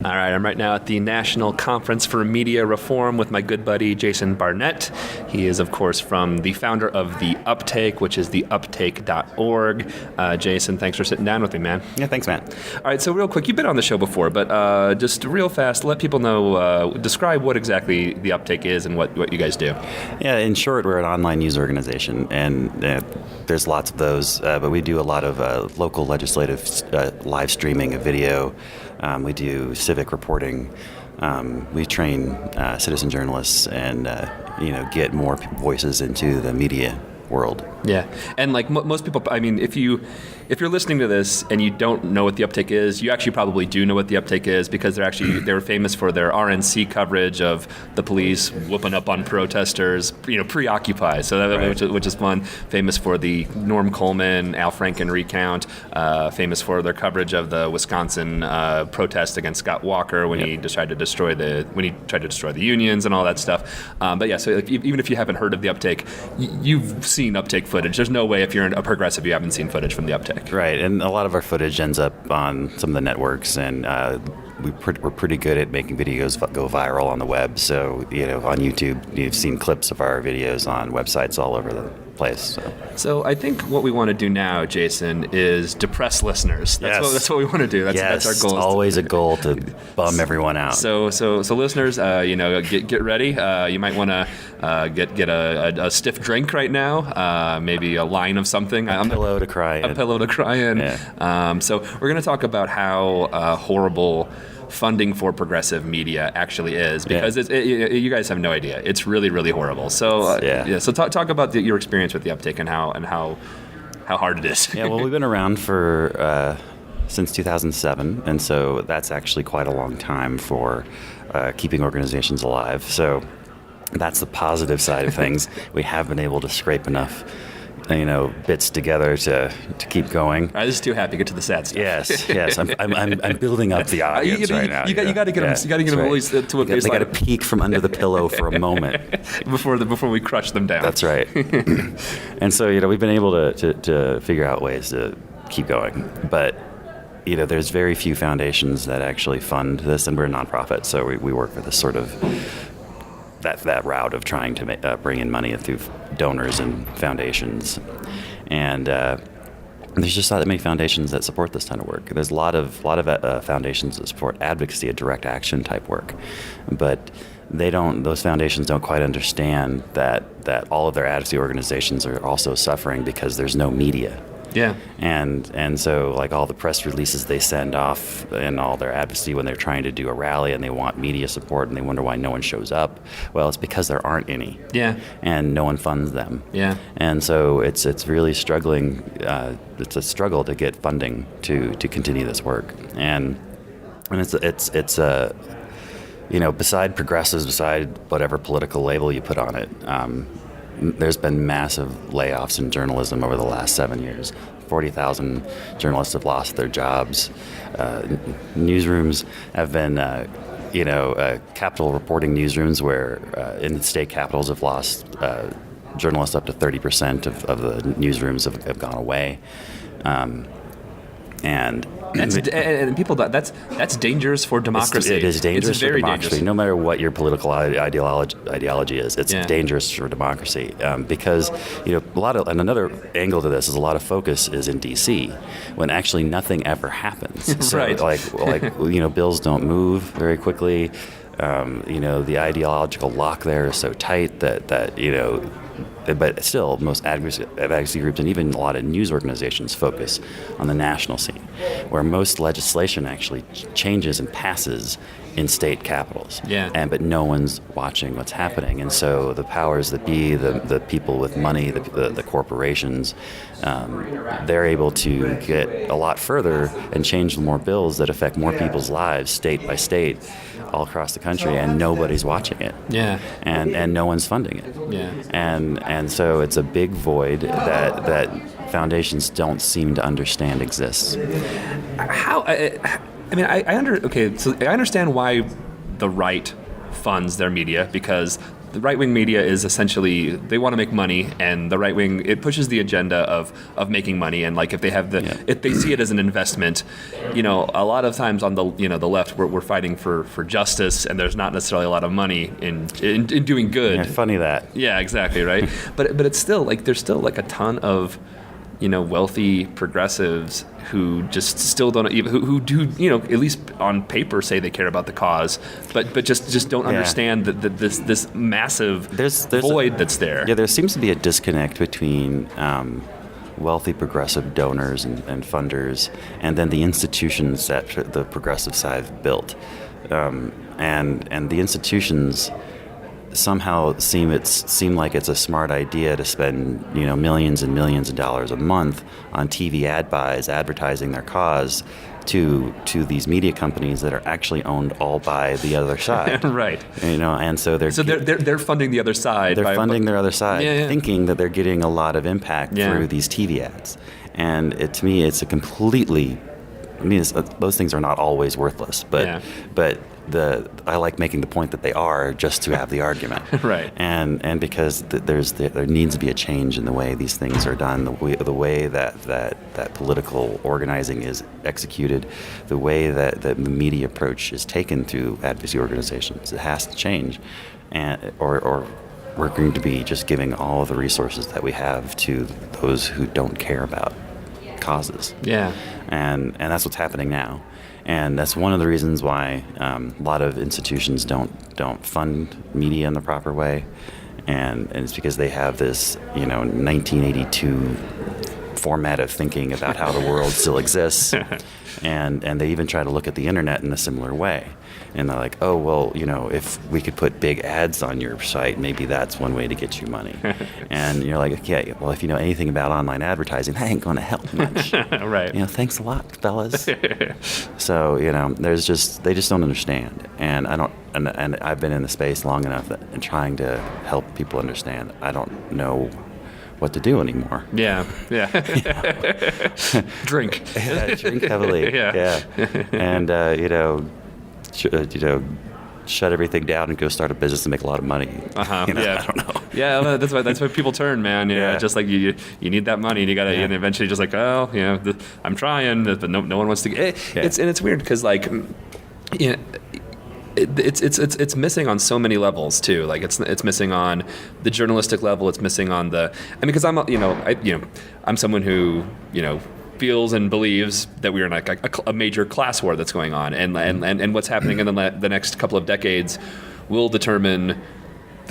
All right, I'm right now at the National Conference for Media Reform with my good buddy Jason Barnett. He is, of course, from the founder of the Uptake, which is the uptake.org. Jason, thanks for sitting down with me, man. Yeah, thanks, man. All right, so real quick, you've been on the show before, but just real fast, let people know, describe what exactly the Uptake is and what you guys do. Yeah, in short, we're an online news organization, and there's lots of those, but we do a lot of local legislative live streaming of video. We do civic reporting. We train citizen journalists and get more voices into the media world. Yeah, and like most people, I mean, if you're listening to this and you don't know what the Uptake is, you actually probably do know what the Uptake is because they're famous for their RNC coverage of the police whooping up on protesters, pre-Occupy. So that, which is fun. Famous for the Norm Coleman, Al Franken recount. Famous for their coverage of the Wisconsin protest against Scott Walker when he tried to destroy the unions and all that stuff. But yeah, so even if you haven't heard of the Uptake, you've seen Uptake footage. There's no way if you're a progressive you haven't seen footage from the Uptake. Right, and a lot of our footage ends up on some of the networks, and we're pretty good at making videos go viral on the web. So, on YouTube, you've seen clips of our videos on websites all over the place. So I think what we want to do now, Jason, is depress listeners. That's what we want to do. That's our goal. It's always a goal to bum everyone out. So listeners, get ready. You might want to get a stiff drink right now, maybe a line of something. A pillow to cry in. Yeah. So we're going to talk about how horrible funding for progressive media actually is, because you guys have no idea. It's really, really horrible. So so talk about your experience with the Uptake and how hard it is. Yeah, well, we've been around for since 2007, and so that's actually quite a long time for keeping organizations alive. So that's the positive side of things. We have been able to scrape enough bits together to keep going. All right, this is too happy. Get to the sad stuff. Yes. I'm building up the audience right now. You got to get them. You got to get them at least to a baseline. They got to peek from under the pillow for a moment before we crush them down. That's right. And so we've been able to figure out ways to keep going, but there's very few foundations that actually fund this, and we're a nonprofit, so we work for this sort of that route of trying to bring in money through donors and foundations. And there's just not that many foundations that support this kind of work. There's a lot of foundations that support advocacy, direct action type work, but those foundations don't quite understand that all of their advocacy organizations are also suffering because there's no media. Yeah. And so like all the press releases they send off and all their advocacy when they're trying to do a rally and they want media support and they wonder why no one shows up. Well, it's because there aren't any. Yeah. And no one funds them. Yeah. And so it's really struggling. It's a struggle to get funding to continue this work. And it's beside progressives, beside whatever political label you put on it, there's been massive layoffs in journalism over the last 7 years. 40,000 journalists have lost their jobs. Newsrooms have been, capital reporting newsrooms where in the state capitals have lost journalists up to 30% of the newsrooms have gone away. And people, that's dangerous for democracy. It is dangerous it's very for democracy. Dangerous. No matter what your political ideology is, it's dangerous for democracy because and another angle to this is a lot of focus is in D.C. when actually nothing ever happens. So right. like bills don't move very quickly. The ideological lock there is so tight that but still, most advocacy groups and even a lot of news organizations focus on the national scene, where most legislation actually changes and passes in state capitals. Yeah. But no one's watching what's happening. And so the powers that be, the people with money, the corporations, they're able to get a lot further and change more bills that affect more people's lives, state by state, all across the country, and nobody's watching it. Yeah. And no one's funding it. Yeah. And so it's a big void that foundations don't seem to understand exists. I understand why the right funds their media, because the right-wing media is essentially, they want to make money, and the right wing, it pushes the agenda of making money, and like if they have if they see it as an investment, a lot of times on the the left we're fighting for justice, and there's not necessarily a lot of money in doing good. Yeah, funny that. Yeah, exactly, right. but it's still like there's still like a ton of wealthy progressives who just still don't even who do at least on paper say they care about the cause, but just don't understand that this massive void that's there. Yeah, there seems to be a disconnect between wealthy progressive donors and funders, and then the institutions that the progressive side have built, and the institutions somehow seem like it's a smart idea to spend millions and millions of dollars a month on TV ad buys advertising their cause to these media companies that are actually owned all by the other side. Right. And so they're funding the other side. They're funding their other side, thinking that they're getting a lot of impact through these TV ads. And to me, it's a completely. Those things are not always worthless, but I like making the point that they are just to have the argument, right? And because there needs to be a change in the way these things are done, the way that political organizing is executed, the way that the media approach is taken through advocacy organizations. It has to change, or we're going to be just giving all of the resources that we have to those who don't care about causes. Yeah. And that's what's happening now, and that's one of the reasons why a lot of institutions don't fund media in the proper way, and it's because they have this 1982 format of thinking about how the world still exists, and they even try to look at the internet in a similar way. And they're like, oh, well, if we could put big ads on your site, maybe that's one way to get you money. And you're like, okay, well, if you know anything about online advertising, that ain't going to help much. Right. Thanks a lot, fellas. So, they just don't understand. And and I've been in the space long enough and trying to help people understand. I don't know what to do anymore. Yeah. Drink. Drink heavily. Yeah. And, shut everything down and go start a business and make a lot of money. Yeah. I don't know. Yeah, that's why people turn, man. Just like you need that money, and you gotta, and eventually just like, oh, I'm trying, but no one wants to. It's weird because like, it's missing on so many levels too. Like it's missing on the journalistic level. It's missing on because I'm someone who feels and believes that we are in like a major class war that's going on, and what's happening in the next couple of decades will determine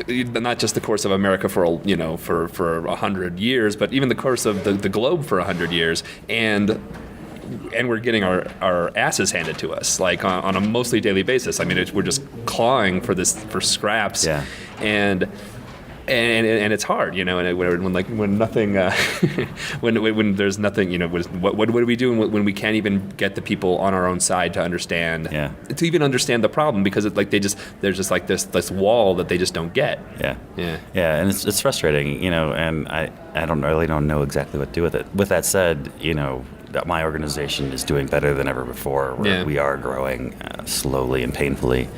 not just the course of America for 100 years, but even the course of the globe for 100 years, and we're getting our asses handed to us like on a mostly daily basis. I mean, we're just clawing for scraps, and it's hard, and when nothing, when there's nothing, what do we do when we can't even get the people on our own side to understand, to even understand the problem, because there's just like this wall that they just don't get. And it's frustrating, and I really don't know exactly what to do with it. With that said, that my organization is doing better than ever before. We are growing slowly and painfully,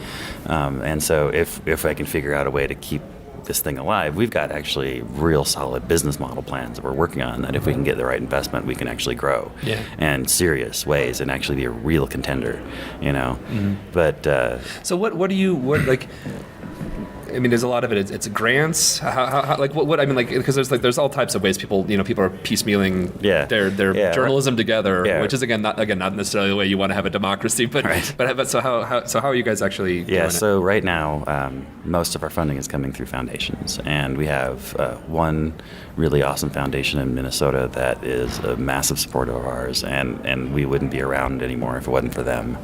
and so if I can figure out a way to keep this thing alive, we've got actually real solid business model plans that we're working on, that if we can get the right investment, we can actually grow in serious ways and actually be a real contender, But so what do you like? I mean, there's a lot of it. It's grants. How what I mean, because there's all types of ways people are piecemealing their journalism together, which is again not necessarily the way you want to have a democracy, but so how are you guys actually doing it? So right now, most of our funding is coming through foundations, and we have one really awesome foundation in Minnesota that is a massive supporter of ours, and we wouldn't be around anymore if it wasn't for them.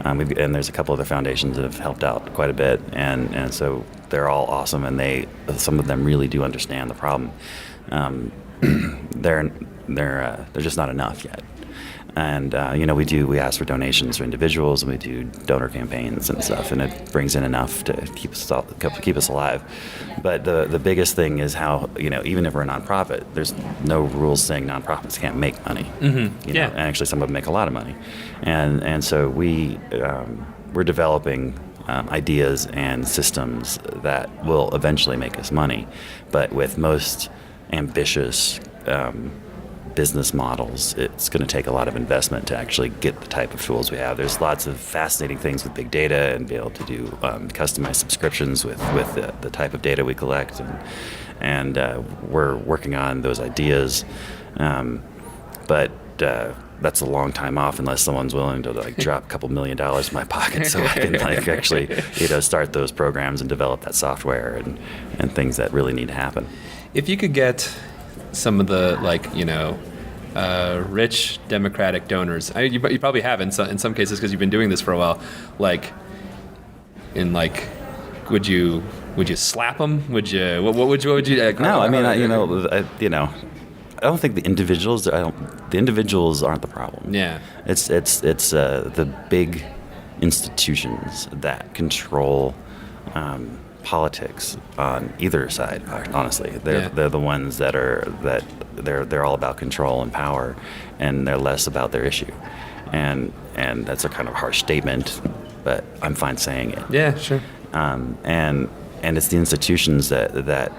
And there's a couple other foundations that have helped out quite a bit, and so they're all awesome, and some of them really do understand the problem. They're just not enough yet. And we ask for donations for individuals, and we do donor campaigns and stuff, and it brings in enough to keep us alive. But the biggest thing is how even if we're a nonprofit, there's no rules saying nonprofits can't make money. Mm-hmm. And actually some of them make a lot of money, and so we're developing ideas and systems that will eventually make us money. But with most ambitious business models, it's going to take a lot of investment to actually get the type of tools we have. There's lots of fascinating things with big data and be able to do customized subscriptions with the type of data we collect, and we're working on those ideas. But that's a long time off unless someone's willing to drop a couple $1 million in my pocket so I can actually start those programs and develop that software and things that really need to happen. If you could get some of the rich Democratic donors, you probably have in some cases because you've been doing this for a while. Would you slap them? Would you? What would you? No, I mean, I don't think the individuals aren't the problem. Yeah, it's the big institutions that control politics on either side. Honestly, they're the ones they're all about control and power, and they're less about their issue. And that's a kind of harsh statement, but I'm fine saying it. Yeah, sure. And it's the institutions that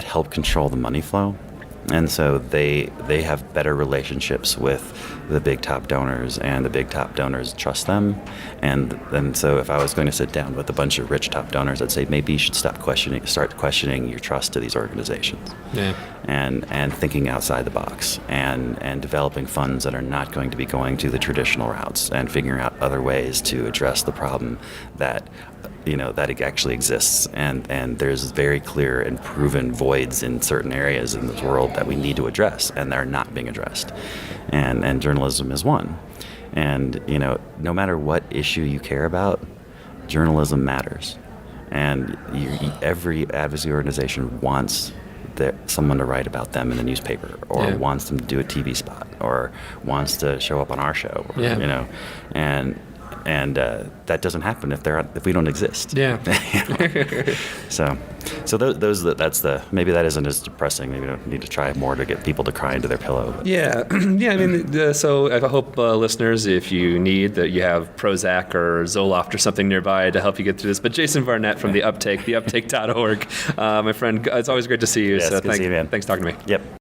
help control the money flow. And so they have better relationships with the big top donors, and the big top donors trust them. And so if I was going to sit down with a bunch of rich top donors, I'd say maybe you should start questioning your trust to these organizations. Yeah. And thinking outside the box, and developing funds that are not going to be going to the traditional routes, and figuring out other ways to address the problem that it actually exists, and there's very clear and proven voids in certain areas in this world that we need to address, and they're not being addressed, and journalism is one. And no matter what issue you care about, journalism matters, and every advocacy organization wants someone to write about them in the newspaper, or wants them to do a TV spot, or wants to show up on our show, and that doesn't happen if we don't exist. Yeah. So maybe that isn't as depressing. Maybe we don't need to try more to get people to cry into their pillow. Yeah. Yeah. I mean, so I hope listeners, if you need that, you have Prozac or Zoloft or something nearby to help you get through this. But Jason Barnett from the Uptake, theuptake.org, my friend, it's always great to see you. Yes, so good to see you, man. Thanks for talking to me. Yep.